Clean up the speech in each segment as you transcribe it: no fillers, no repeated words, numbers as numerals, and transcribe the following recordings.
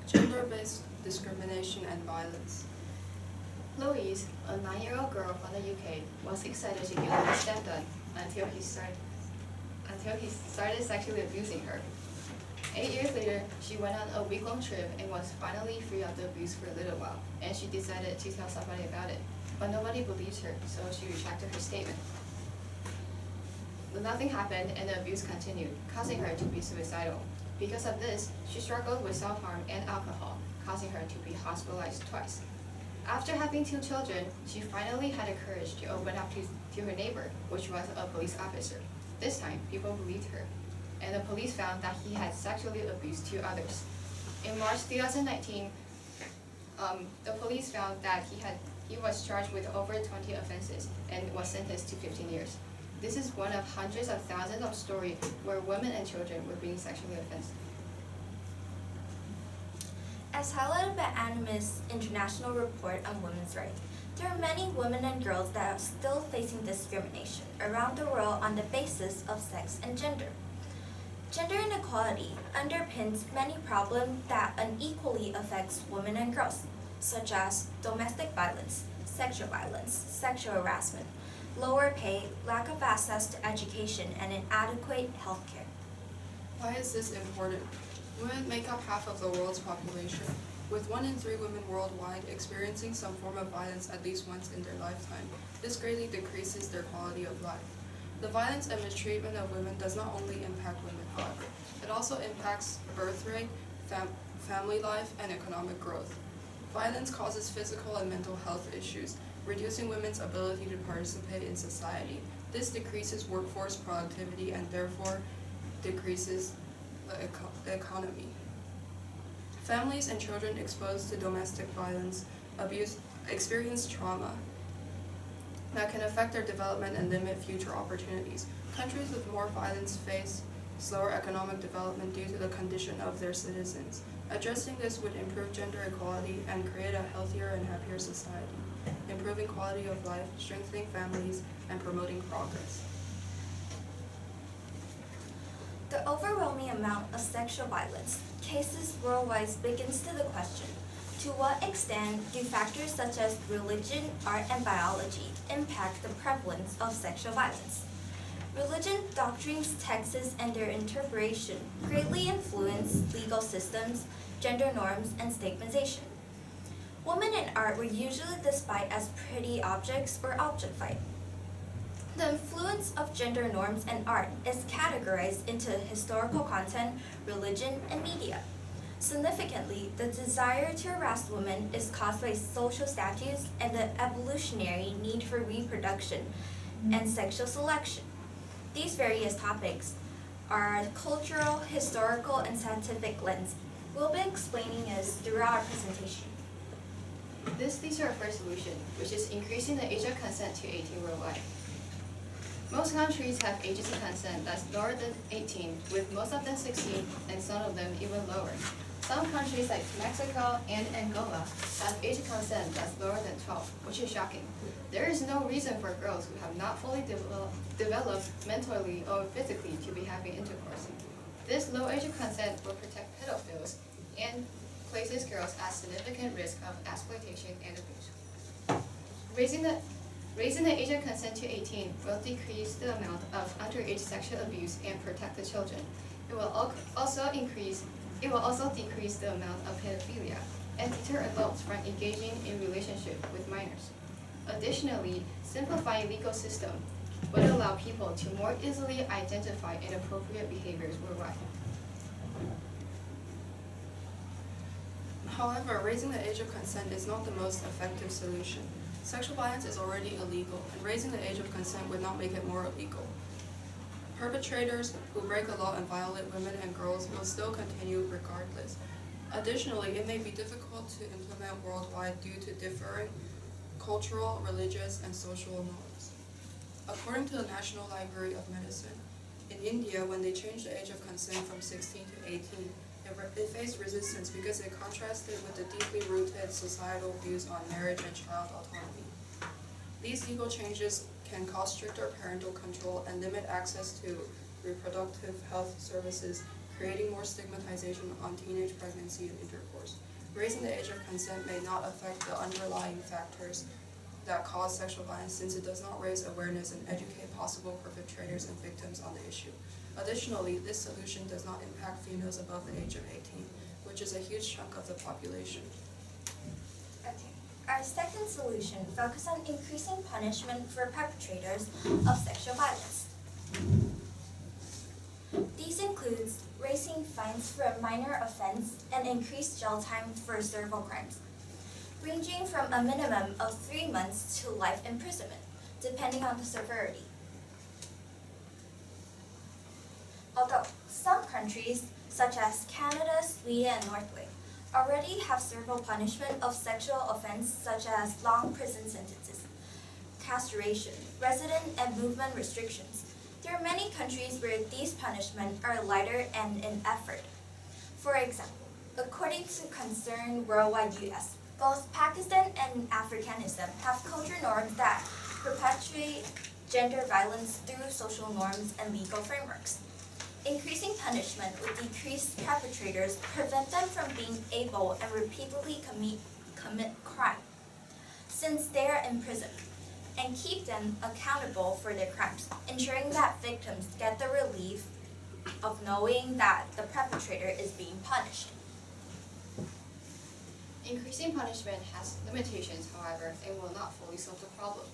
Gender-based discrimination and violence. Louise, a 9-year-old girl from the UK, was excited to get her step done until he started sexually abusing her. 8 years later, she went on a week-long trip and was finally free of the abuse for a little while, and she decided to tell somebody about it. But nobody believed her, so she retracted her statement. But nothing happened, and the abuse continued, causing her to be suicidal. Because of this, she struggled with self-harm and alcohol, causing her to be hospitalized twice. After having 2 children, she finally had the courage to open up to her neighbor, which was a police officer. This time, people believed her, and the police found that he had sexually abused 2 others. In March 2019, the police found that he was charged with over 20 offenses and was sentenced to 15 years. This is one of hundreds of thousands of stories where women and children were being sexually offended. As highlighted by Animist's International Report on Women's Rights, there are many women and girls that are still facing discrimination around the world on the basis of sex and gender. Gender inequality underpins many problems that unequally affects women and girls, such as domestic violence, sexual harassment, lower pay, lack of access to education, and inadequate health care. Why is this important? Women make up half of the world's population, with 1 in 3 women worldwide experiencing some form of violence at least once in their lifetime. This greatly decreases their quality of life. The violence and mistreatment of women does not only impact women, however. It also impacts birth rate, family life, and economic growth. Violence causes physical and mental health issues, reducing women's ability to participate in society. This decreases workforce productivity and therefore decreases the economy. Families and children exposed to domestic violence, abuse, experience trauma that can affect their development and limit future opportunities. Countries with more violence face slower economic development due to the condition of their citizens. Addressing this would improve gender equality and create a healthier and happier society, improving quality of life, strengthening families, and promoting progress. The overwhelming amount of sexual violence cases worldwide begins to the question, to what extent do factors such as religion, art, and biology impact the prevalence of sexual violence? Religion, doctrines, texts, and their interpretation greatly influence legal systems, gender norms, and stigmatization. Women in art were usually displayed as pretty objects or objectified. The influence of gender norms in art is categorized into historical content, religion, and media. Significantly, the desire to harass women is caused by social status and the evolutionary need for reproduction and sexual selection. These various topics are cultural, historical, and scientific lens. We'll be explaining this throughout our presentation. This leads to our first solution, which is increasing the age of consent to 18 worldwide. Most countries have ages of consent that's lower than 18, with most of them 16 and some of them even lower. Some countries like Mexico and Angola have age of consent that's lower than 12, which is shocking. There is no reason for girls who have not fully developed mentally or physically to be having intercourse. This low age of consent will protect pedophiles and places girls at significant risk of exploitation and abuse. Raising the age of consent to 18 will decrease the amount of underage sexual abuse and protect the children. It will also decrease the amount of pedophilia and deter adults from engaging in relationship with minors. Additionally, simplifying legal system would allow people to more easily identify inappropriate behaviors worldwide. However, raising the age of consent is not the most effective solution. Sexual violence is already illegal, and raising the age of consent would not make it more illegal. Perpetrators who break the law and violate women and girls will still continue regardless. Additionally, it may be difficult to implement worldwide due to differing cultural, religious, and social norms. According to the National Library of Medicine, in India, when they changed the age of consent from 16 to 18, it faced resistance because it contrasted with the deeply rooted societal views on marriage and child autonomy. These legal changes can cause stricter parental control and limit access to reproductive health services, creating more stigmatization on teenage pregnancy and intercourse. Raising the age of consent may not affect the underlying factors that cause sexual violence, since it does not raise awareness and educate possible perpetrators and victims on the issue. Additionally, this solution does not impact females above the age of 18, which is a huge chunk of the population. Okay. Our second solution focuses on increasing punishment for perpetrators of sexual violence. These include raising fines for a minor offense and increased jail time for several crimes, ranging from a minimum of 3 months to life imprisonment, depending on the severity. Although some countries, such as Canada, Sweden, and Norway, already have several punishment of sexual offense, such as long prison sentences, castration, resident and movement restrictions, there are many countries where these punishments are lighter and in effort. For example, according to Concern Worldwide US, both Pakistan and Africanism have cultural norms that perpetuate gender violence through social norms and legal frameworks. Increasing punishment would decrease perpetrators, prevent them from being able and repeatedly commit crime, since they are in prison, and keep them accountable for their crimes, ensuring that victims get the relief of knowing that the perpetrator is being punished. Increasing punishment has limitations, however, and will not fully solve the problem.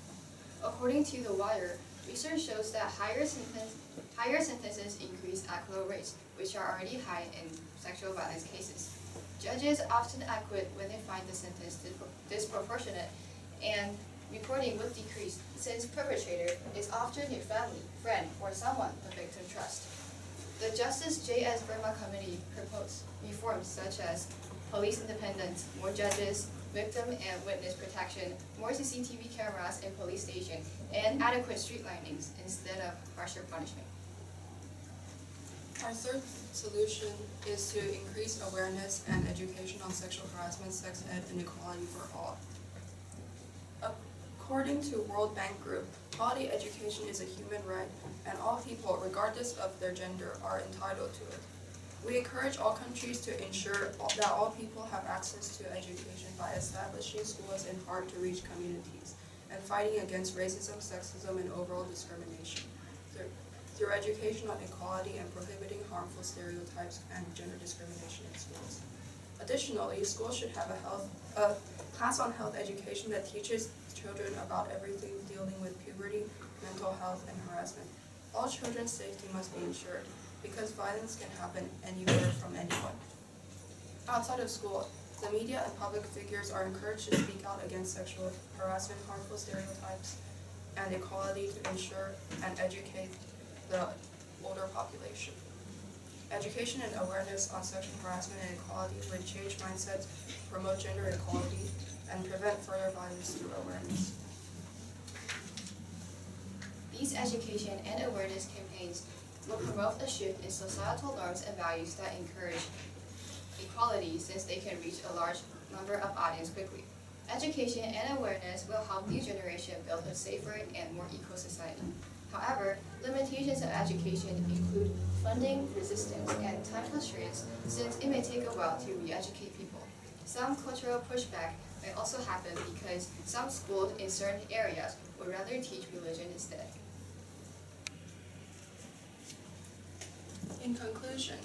According to The Wire, research shows that higher sentences increase acquittal rates, which are already high in sexual violence cases. Judges often acquit when they find the sentence disproportionate, and reporting would decrease since perpetrator is often a family, friend, or someone the victim trusts. The Justice J.S. Verma Committee proposed reforms such as police independence, more judges, victim and witness protection, more CCTV cameras in police stations, and adequate street linings instead of harsher punishment. Our third solution is to increase awareness and education on sexual harassment, sex ed, and equality for all. According to World Bank Group, quality education is a human right, and all people, regardless of their gender, are entitled to it. We encourage all countries to ensure that all people have access to education by establishing schools in hard-to-reach communities and fighting against racism, sexism, and overall discrimination through education on equality and prohibiting harmful stereotypes and gender discrimination in schools. Additionally, schools should have a class on health education that teaches children about everything dealing with puberty, mental health, and harassment. All children's safety must be ensured, because violence can happen anywhere from anyone. Outside of school, the media and public figures are encouraged to speak out against sexual harassment, harmful stereotypes, and equality to ensure and educate the older population. Education and awareness on sexual harassment and equality would change mindsets, promote gender equality, and prevent further violence through awareness. These education and awareness campaigns will promote a shift in societal norms and values that encourage equality, since they can reach a large number of audience quickly. Education and awareness will help new generation build a safer and more equal society. However, limitations of education include funding, resistance, and time constraints, since it may take a while to re-educate people. Some cultural pushback may also happen because some schools in certain areas would rather teach religion instead. In conclusion,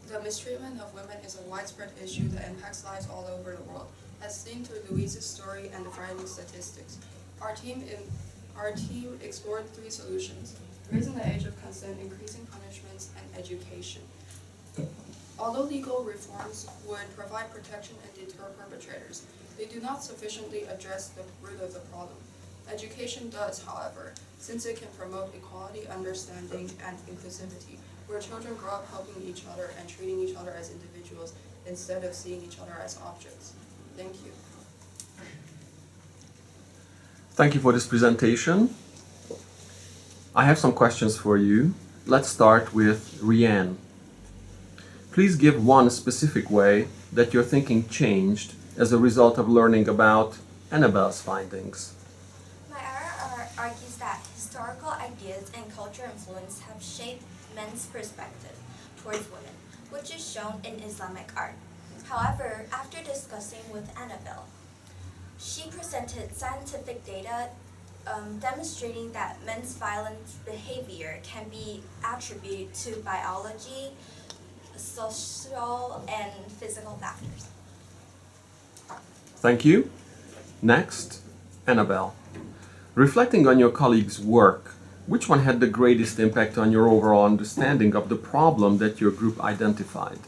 the mistreatment of women is a widespread issue that impacts lives all over the world, as seen through Louise's story and the frightening statistics. Our team explored 3 solutions: raising the age of consent, increasing punishments, and education. Although legal reforms would provide protection and deter perpetrators, they do not sufficiently address the root of the problem. Education does, however, since it can promote equality, understanding, and inclusivity, where children grow up helping each other and treating each other as individuals instead of seeing each other as objects. Thank you. Thank you for this presentation. I have some questions for you. Let's start with Rianne. Please give one specific way that your thinking changed as a result of learning about Annabelle's findings. My RR argues that historical ideas and cultural influence have shaped men's perspective towards women. which is shown in Islamic art. However, after discussing with Annabelle, she presented scientific data demonstrating that men's violent behavior can be attributed to biology, social, and physical factors. Thank you. Next, Annabelle. Reflecting on your colleagues' work, which one had the greatest impact on your overall understanding of the problem that your group identified?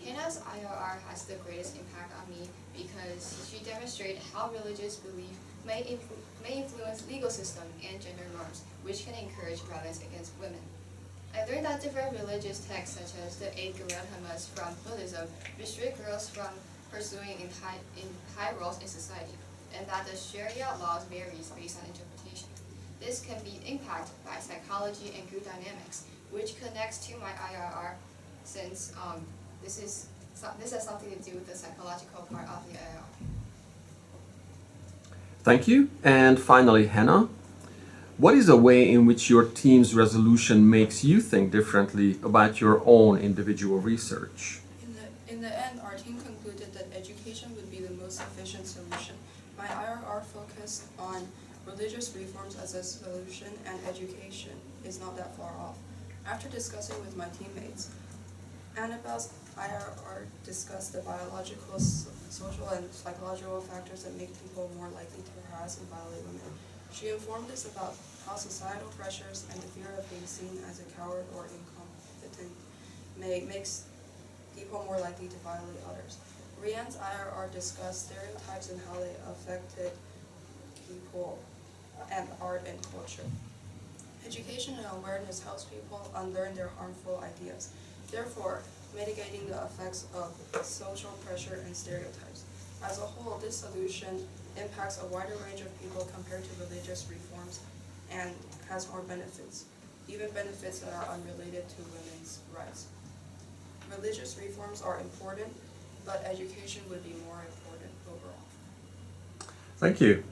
Hannah's IRR has the greatest impact on me because she demonstrated how religious belief may influence legal system and gender norms, which can encourage violence against women. I learned that different religious texts, such as the 8 Granthams from Buddhism, restrict girls from pursuing in high roles in society, and that the Sharia laws varies based on interpretation. This can be impacted by psychology and group dynamics, which connects to my IRR, since this has something to do with the psychological part of the IRR. Thank you. And finally, Hannah. What is a way in which your team's resolution makes you think differently about your own individual research? In the end, our team concluded that education would be the most efficient solution. My IRR focused on religious reforms as a solution, and education is not that far off. After discussing with my teammates, Annabelle's IRR discussed the biological, social, and psychological factors that make people more likely to harass and violate women. She informed us about how societal pressures and the fear of being seen as a coward or incompetent makes people more likely to violate others. Rianne's IRR discussed stereotypes and how they affected people and art and culture. Education and awareness helps people unlearn their harmful ideas, therefore mitigating the effects of social pressure and stereotypes. As a whole, this solution impacts a wider range of people compared to religious reforms and has more benefits, even benefits that are unrelated to women's rights. Religious reforms are important, but education would be more important overall. Thank you.